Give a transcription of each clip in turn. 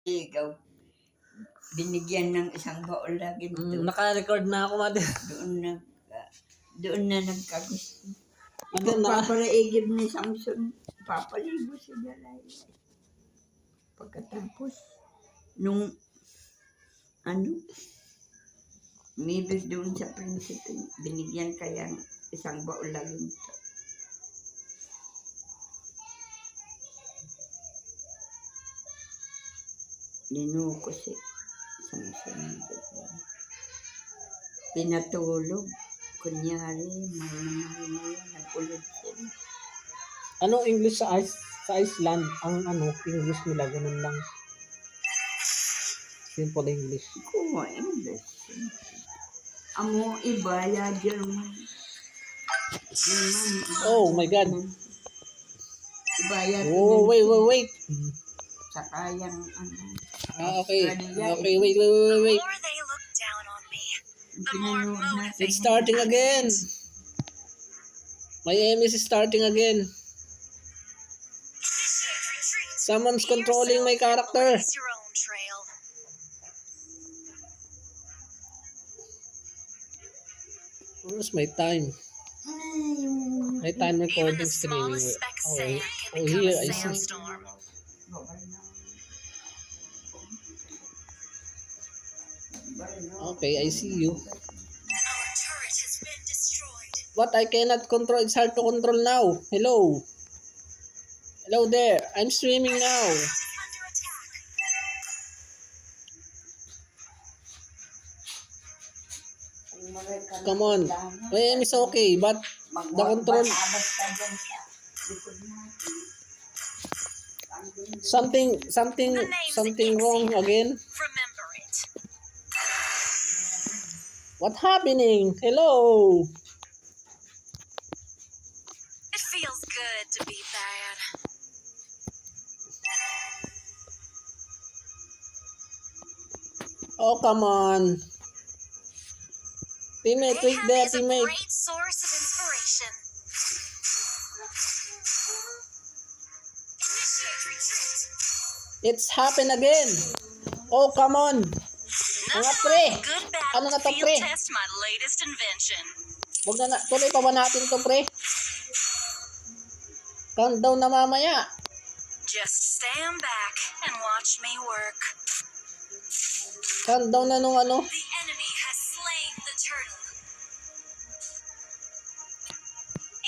Ikaw, binigyan ng isang baon lagi ito. Naka-record na ako, Mother. Doon na nagkagusto. Mother, Papalaigib ni Samson, papaligo si Delilah. Pagkatapos, nung maybe doon sa prinsipe, binigyan kaya ng isang baon lagi ito. Linuko si Samson. Pinatulog. Kunyari, mahal na yan, nag-ulod sila. Anong English sa Iceland? Ang English nila, ganun lang. Simple English. Kuha English. Amo iba ya German. Oh my God. Iba ya. Oh, wait. Saka yung Okay. Okay, wait. It's starting again. My aim is starting again. Someone's controlling my character. Where's my time? My time recording streaming. Oh, here I see. Okay, I see you. What I cannot control, it's hard to control now. Hello. Hello there. I'm streaming now. Come on. My aim is okay, but the control... Something wrong again. What happening? Hello. It feels good to be bad. Oh, come on. Teammate, wait there, Mayhem is a teammate. great source of inspiration. Initiate retreat. It's happened again. Oh, come on. Mga pre. Good Ano na to, battle pre? field test my latest invention. Huwag na, tuloy pa ba natin to, pre? Countdown na mamaya. Just stand back and watch me work. Countdown na nung The enemy has slain the turtle.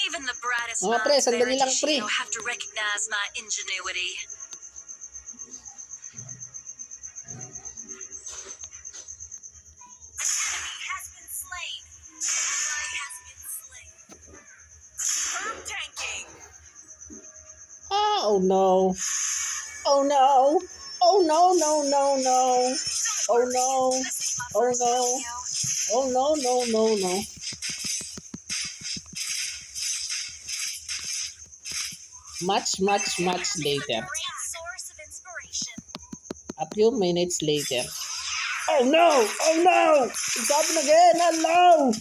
Even the brightest Mga pre, minds sandali buried lang, in pre. Shino have to recognize my ingenuity. Oh no. Oh no. Oh no, no. Oh no. Oh no. Oh no. Much later. A few minutes later. Oh no. It's happening again. Hello.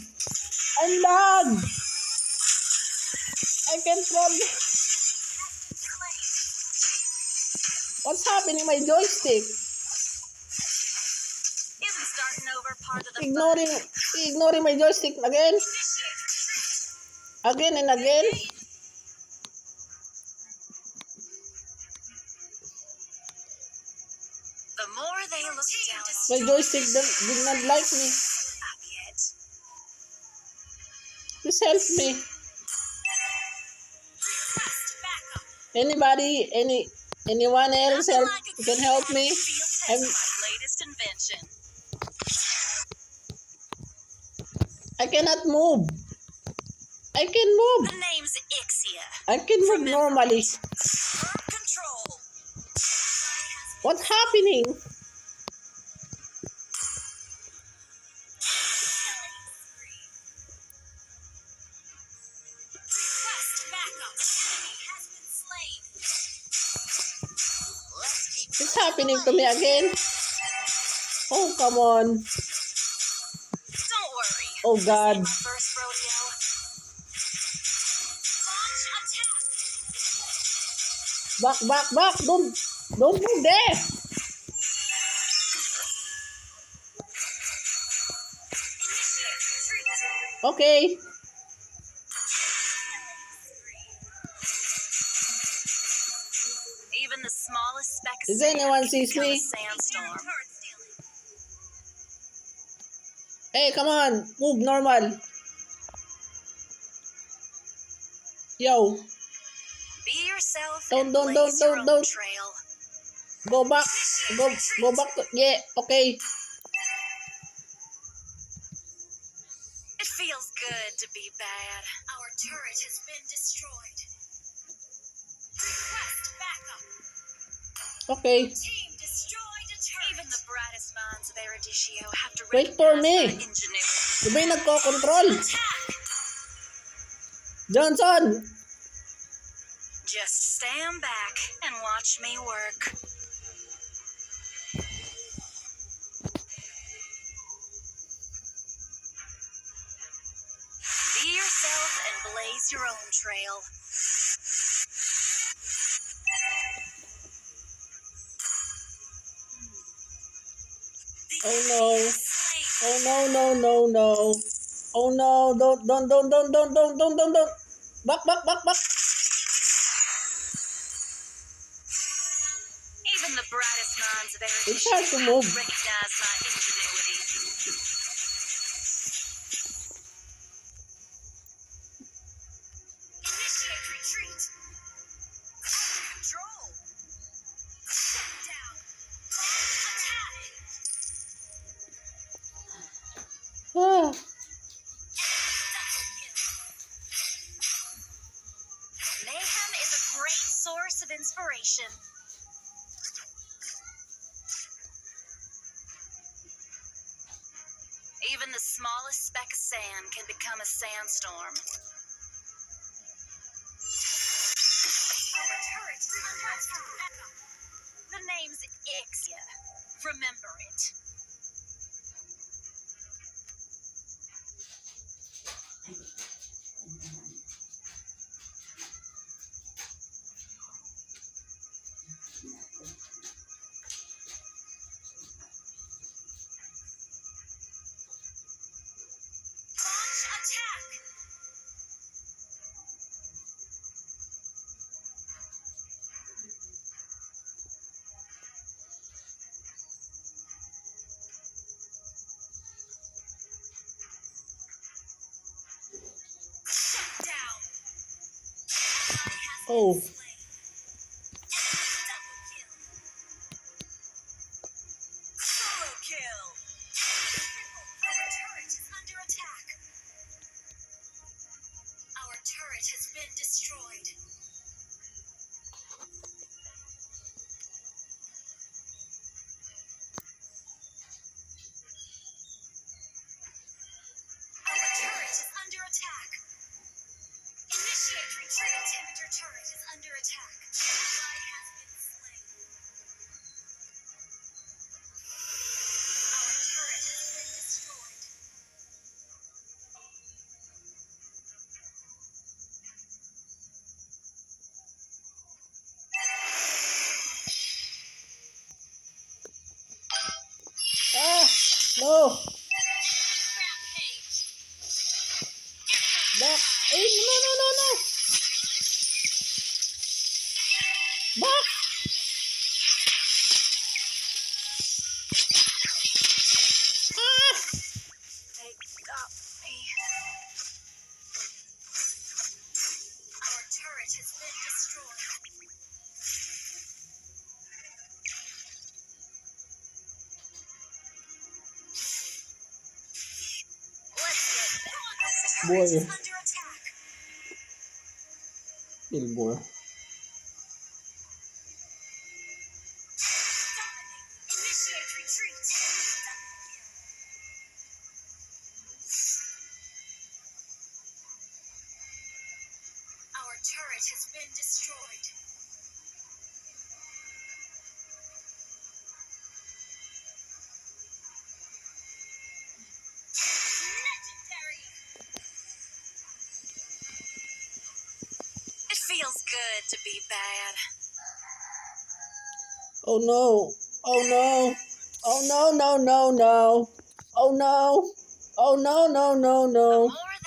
I'm lag. I can't probably... What's happening? My joystick. Isn't starting over part of the Ignoring my joystick again. Again and again. The more they look down on My joystick did not like me. Please help me. Anybody? Anyone else can help me? Latest invention. I cannot move. I can move. The name's Ixia. I can move normally. Control. What's happening? It's happening to me again. Oh, come on. Don't worry. Oh, God. This ain't my first rodeo. Launch attack. Back. Don't move there. Okay. Even the smallest speck of Does sand anyone can sees become a me? sandstorm. Hey, come on. Move normal. Yo. Be yourself Don't, and don't, blaze don't, your don't, own don't. trail. Go back. Go back to... Yeah, okay. It feels good to be bad. Our turret has been destroyed. Request backup. Okay. Team destroyed a turret. Even the brightest minds of Erudicio have to Wait for recognize me. my ingenuity. Di ba yung nagko-control? Attack! Johnson! Just stand back and watch me work. Be yourself and blaze your own trail. Oh no. Oh no, no, no, no. Oh no, don't. Back. Even the brightest minds of It's hard to Erudicio move. recognize my ingenuity. Initiate retreat. Control. Shut down. Attack. Ah. Mayhem is a great source of inspiration. Even the smallest speck of sand can become a sandstorm. Our turret is under attack. The name's Ixia. Remember it. Launch attack. Shut down. Ally has Oh. been slain. Double kill. Solo kill. Our turret is under attack. Our turret has been destroyed. Our turret is under attack. Initiate retreat. Inhibitor turret is under attack. Ally has been slain. Our turret has been destroyed. Ah. No. Rampage. Back. Ay, no. Back. Ah. They got me. Our turret has been destroyed. Let's get back. Our turret Boy. is under attack. Gilmore. Initiate retreat. Our turret has been destroyed. Legendary. It feels good to be bad. Oh no. Oh no. Oh no. Oh no. Oh no. The more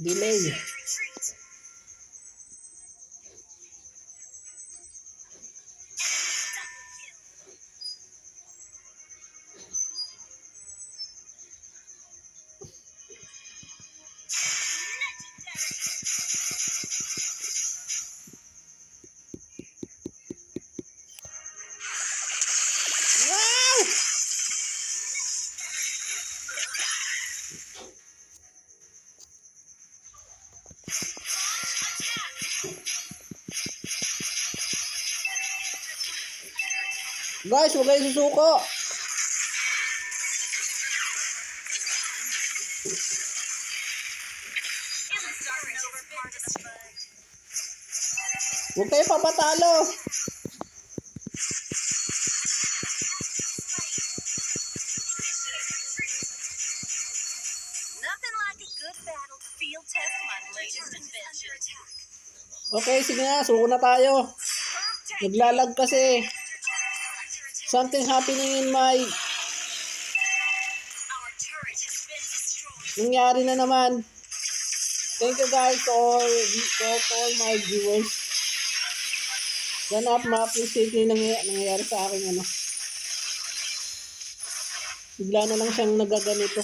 Delay. Retreat. Wow! Guys, huwag kayo susuko. Huwag kayo papatalo. Nothing like a good battlefield test my latest invention. Okay, sige na. Suko na tayo. Naglalag kasi. Something happening in my... Our turret has been destroyed. Nangyari na naman. Thank you guys to all my viewers. Sana ma-appreciate nyo yung nangyayari sa akin. Bigla na lang siyang nagaganito.